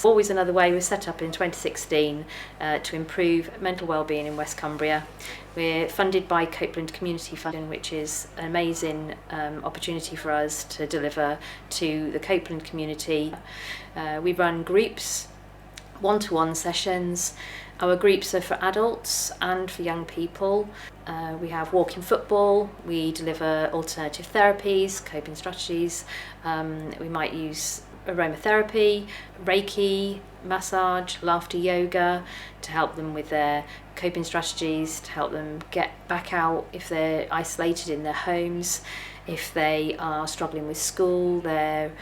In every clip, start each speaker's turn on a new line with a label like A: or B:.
A: Always Another Way was set up in 2016 to improve mental wellbeing in West Cumbria. We're funded by Copeland Community Funding, which is an amazing opportunity for us to deliver to the Copeland community. We run groups, one-to-one sessions. Our groups are for adults and for young people. We have walking football, we deliver alternative therapies, coping strategies. We might use aromatherapy, Reiki, massage, laughter yoga to help them with their coping strategies, to help them get back out if they're isolated in their homes, if they are struggling with school, their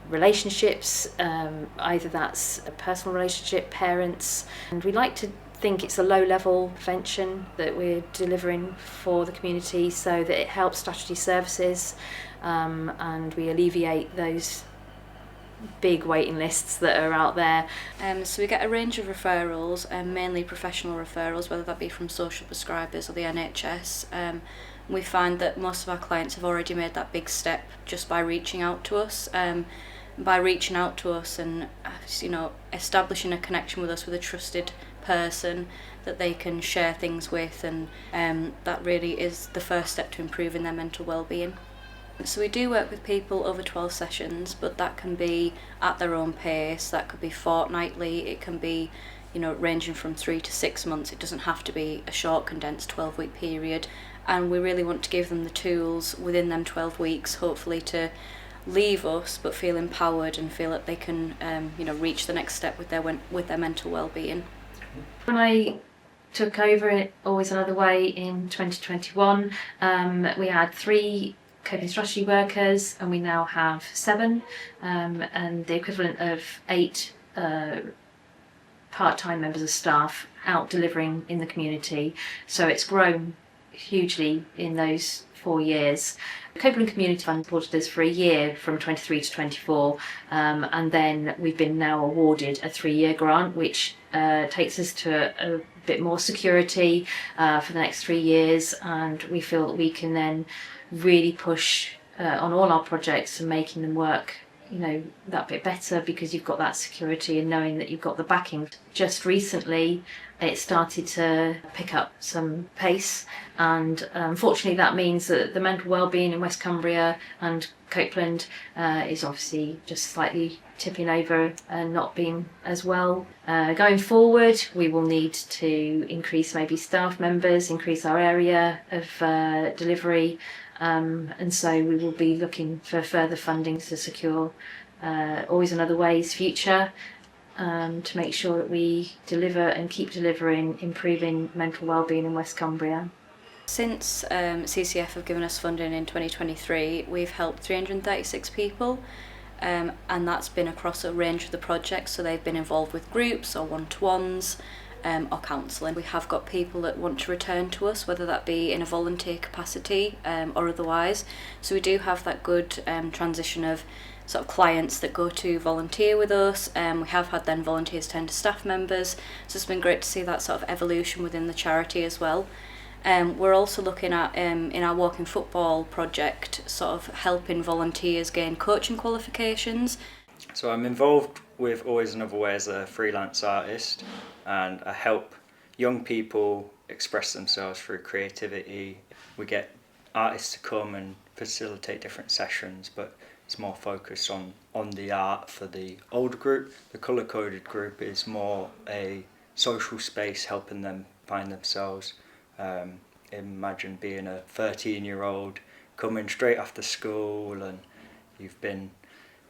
A: relationships, either that's a personal relationship, parents. And we like to think it's a low-level prevention that we're delivering for the community so that it helps strategy services and we alleviate those big waiting lists that are out there.
B: So we get a range of referrals, mainly professional referrals, whether that be from social prescribers or the NHS. We find that most of our clients have already made that big step just by reaching out to us. By reaching out to us and establishing a connection with us, with a trusted person that they can share things with, and that really is the first step to improving their mental well-being. So we do work with people over 12 sessions, but that can be at their own pace, that could be fortnightly, it can be ranging from 3 to 6 months. It doesn't have to be a short condensed 12-week period, and we really want to give them the tools within them 12 weeks, hopefully to leave us but feel empowered and feel that they can reach the next step with their mental well-being.
A: When I took over Always Another Way in 2021, we had 3 coping strategy workers and we now have 7, and the equivalent of 8 part-time members of staff out delivering in the community. So it's grown hugely in those 4 years. The Copeland Community Fund supported us for a year from 23 to 24, and then we've been now awarded a 3-year grant, which takes us to a bit more security for the next 3 years, and we feel that we can then really push on all our projects and making them work that bit better, because you've got that security and knowing that you've got the backing. Just recently it started to pick up some pace, and unfortunately that means that the mental wellbeing in West Cumbria and Copeland is obviously just slightly tipping over and not being as well. Going forward, we will need to increase maybe staff members, increase our area of delivery, and so we will be looking for further funding to secure Always Another Way's future, to make sure that we deliver and keep delivering improving mental wellbeing in West Cumbria.
B: Since CCF have given us funding in 2023, we've helped 336 people, and that's been across a range of the projects. So they've been involved with groups or one-to-ones or counselling. We have got people that want to return to us, whether that be in a volunteer capacity or otherwise. So we do have that good transition of sort of clients that go to volunteer with us. We have had then volunteers turn to staff members, so it's been great to see that sort of evolution within the charity as well. We're also looking at, in our walking football project, sort of helping volunteers gain coaching qualifications.
C: So I'm involved with Always Another Way as a freelance artist, and I help young people express themselves through creativity. We get artists to come and facilitate different sessions, but it's more focused on the art for the older group. The colour-coded group is more a social space, helping them find themselves. Imagine being a 13-year-old coming straight after school, and you've been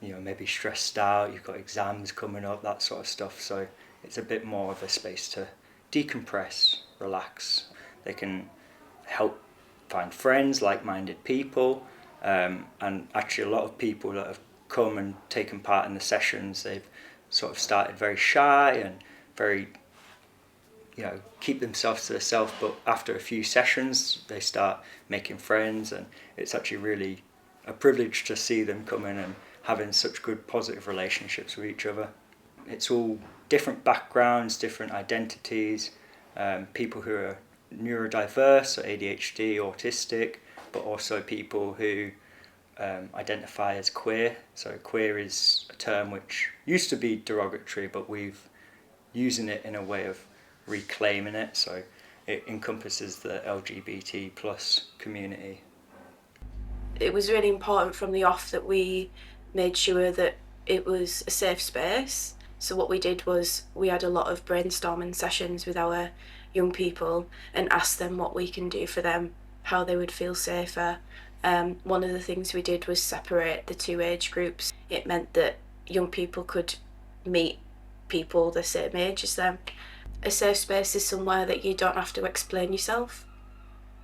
C: maybe stressed out, you've got exams coming up, that sort of stuff. So it's a bit more of a space to decompress, relax. They can help find friends, like-minded people, and actually a lot of people that have come and taken part in the sessions, they've sort of started very shy and very keep themselves to themselves, but after a few sessions they start making friends, and it's actually really a privilege to see them coming and having such good positive relationships with each other. It's all different backgrounds, different identities, people who are neurodiverse, so ADHD, autistic, but also people who identify as queer. So queer is a term which used to be derogatory, but we've using it in a way of reclaiming it. So it encompasses the LGBT plus community.
D: It was really important from the off that we made sure that it was a safe space. So what we did was we had a lot of brainstorming sessions with our young people and asked them what we can do for them, how they would feel safer. One of the things we did was separate the two age groups. It meant that young people could meet people the same age as them. A safe space is somewhere that you don't have to explain yourself.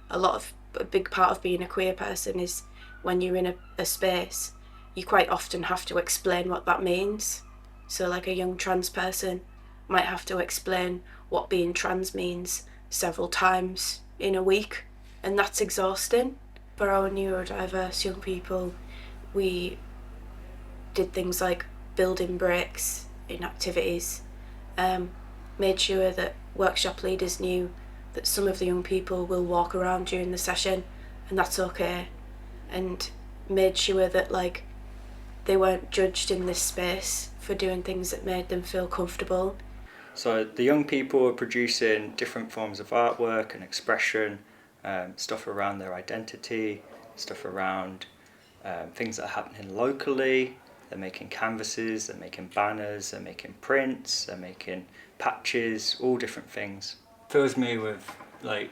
D: A big part of being a queer person is when you're in a space, you quite often have to explain what that means. So like a young trans person might have to explain what being trans means several times in a week, and that's exhausting. For our neurodiverse young people, we did things like building breaks in activities, made sure that workshop leaders knew that some of the young people will walk around during the session and that's okay, and made sure that like they weren't judged in this space for doing things that made them feel comfortable.
C: So the young people are producing different forms of artwork and expression, stuff around their identity, stuff around things that are happening locally. They're making canvases, they're making banners, they're making prints, they're making patches, all different things. Fills me with like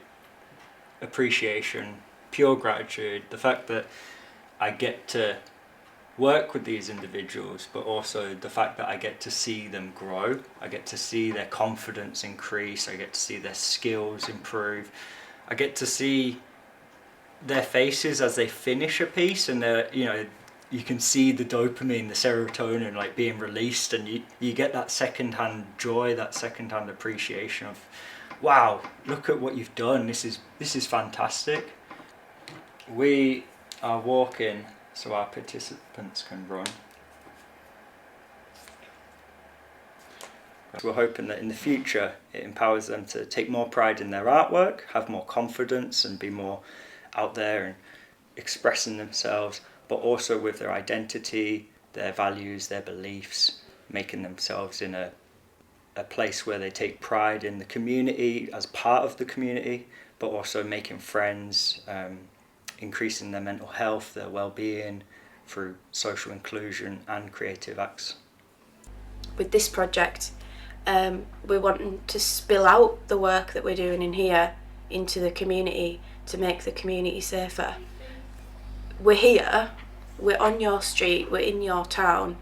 C: appreciation, pure gratitude, the fact that I get to work with these individuals, but also the fact that I get to see them grow. I get to see their confidence increase. I get to see their skills improve. I get to see their faces as they finish a piece, and you can see the dopamine, the serotonin like being released, and you get that secondhand joy, that secondhand appreciation of, wow, look at what you've done. This is fantastic. We are walking so our participants can run. We're hoping that in the future it empowers them to take more pride in their artwork, have more confidence and be more out there and expressing themselves, but also with their identity, their values, their beliefs, making themselves in a place where they take pride in the community as part of the community, but also making friends, increasing their mental health, their well-being through social inclusion and creative acts.
D: With this project, we're wanting to spill out the work that we're doing in here into the community to make the community safer. We're here, we're on your street, we're in your town,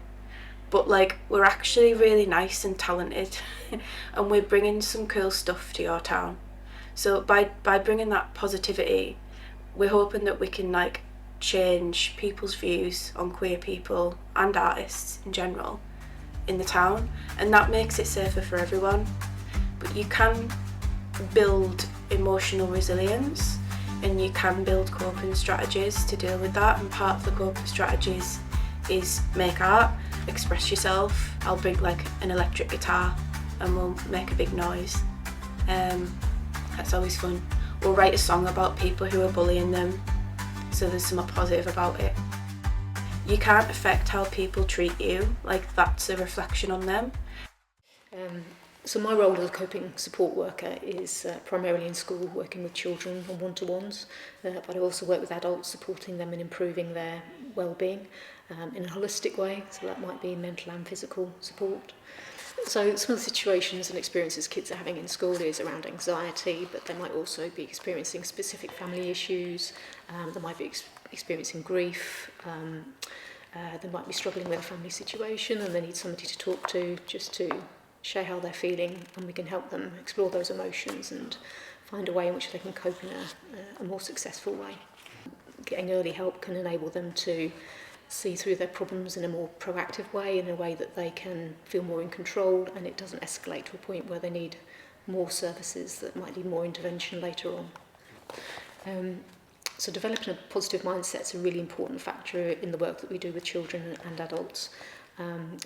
D: but like we're actually really nice and talented and we're bringing some cool stuff to your town. So by bringing that positivity, we're hoping that we can like change people's views on queer people and artists in general in the town, and that makes it safer for everyone. But you can build emotional resilience and you can build coping strategies to deal with that, and part of the coping strategies is make art, express yourself. I'll bring like an electric guitar and we'll make a big noise. That's always fun. We'll write a song about people who are bullying them, so there's something positive about it. You can't affect how people treat you, like that's a reflection on them.
E: So my role as a coping support worker is primarily in school, working with children on one-to-ones, but I also work with adults, supporting them in improving their well-being in a holistic way, so that might be mental and physical support. So some of the situations and experiences kids are having in school is around anxiety, but they might also be experiencing specific family issues, they might be experiencing grief, they might be struggling with a family situation and they need somebody to talk to just to share how they're feeling, and we can help them explore those emotions and find a way in which they can cope in a more successful way. Getting early help can enable them to see through their problems in a more proactive way, in a way that they can feel more in control and it doesn't escalate to a point where they need more services that might need more intervention later on. So developing a positive mindset is a really important factor in the work that we do with children and adults,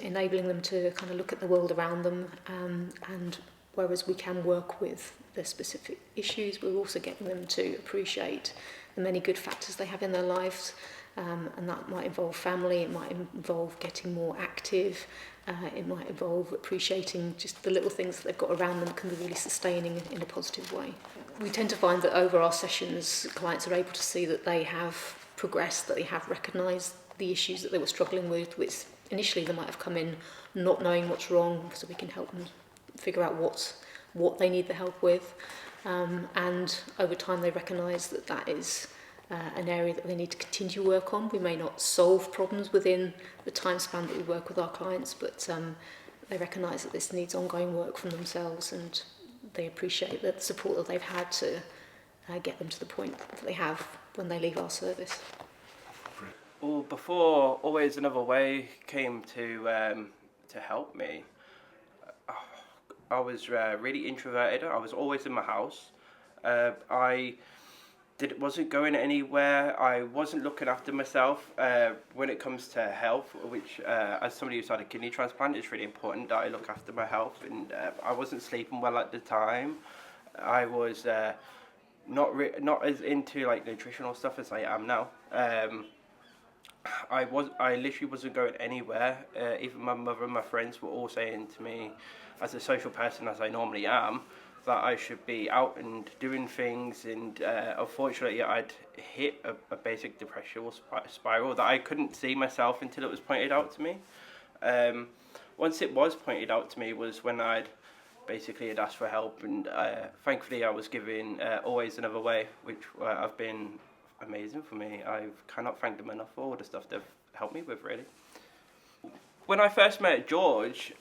E: enabling them to kind of look at the world around them, and whereas we can work with their specific issues, we're also getting them to appreciate the many good factors they have in their lives, And that might involve family, it might involve getting more active, it might involve appreciating just the little things that they've got around them that can be really sustaining in a positive way. We tend to find that over our sessions, clients are able to see that they have progressed, that they have recognised the issues that they were struggling with, which initially they might have come in not knowing what's wrong, so we can help them figure out what they need the help with. And over time they recognise that that is an area that they need to continue to work on. We may not solve problems within the time span that we work with our clients, but they recognise that this needs ongoing work from themselves, and they appreciate the support that they've had to get them to the point that they have when they leave our service.
F: Well, before Always Another Way came to help me, I was really introverted. I was always in my house. I wasn't going anywhere. I wasn't looking after myself. When it comes to health, which as somebody who's had a kidney transplant, it's really important that I look after my health. And I wasn't sleeping well at the time. I was not as into like nutritional stuff as I am now. I literally wasn't going anywhere. Even my mother and my friends were all saying to me, as a social person as I normally am, that I should be out and doing things, and unfortunately I'd hit a basic depressional spiral that I couldn't see myself until it was pointed out to me. Once it was pointed out to me was when I'd asked for help, and thankfully I was given Always Another Way, which have been amazing for me. I cannot thank them enough for all the stuff they've helped me with, really. When I first met George,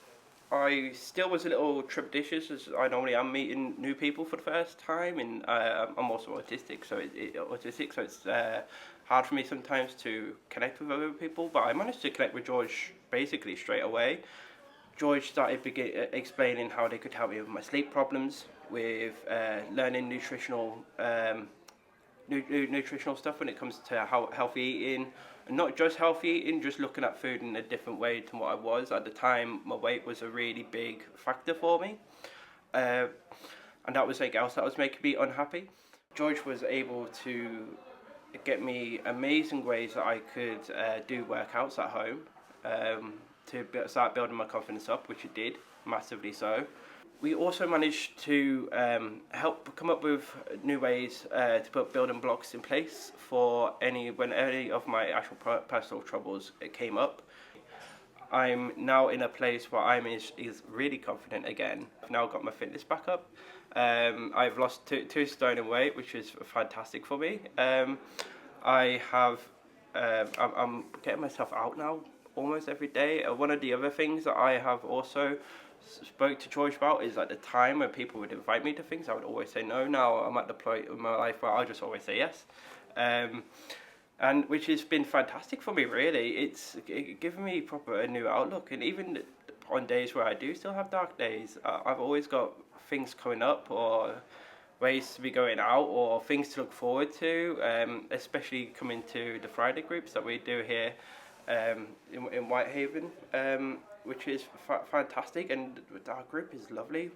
F: I still was a little trepidatious, as I normally am, meeting new people for the first time, and I'm also autistic, so it's hard for me sometimes to connect with other people, but I managed to connect with George basically straight away. George started explaining how they could help me with my sleep problems, with learning nutritional stuff when it comes to how healthy eating. And not just healthy eating, just looking at food in a different way to what I was. At the time, my weight was a really big factor for me. And that was something else that was making me unhappy. George was able to get me amazing ways that I could do workouts at home to start building my confidence up, which it did, massively so. We also managed to help come up with new ways to put building blocks in place for when any of my actual personal troubles came up. I'm now in a place where I'm is really confident again. I've now got my fitness back up. I've lost two stone in weight, which is fantastic for me. I'm getting myself out now almost every day. One of the other things that I have also spoke to George about is at the time when people would invite me to things, I would always say no. Now I'm at the point in my life where I'll just always say yes, and which has been fantastic for me, really. It's given me a new outlook, and even on days where I do still have dark days, I've always got things coming up, or ways to be going out, or things to look forward to, especially coming to the Friday groups that we do here in Whitehaven, which is fantastic, and our group is lovely.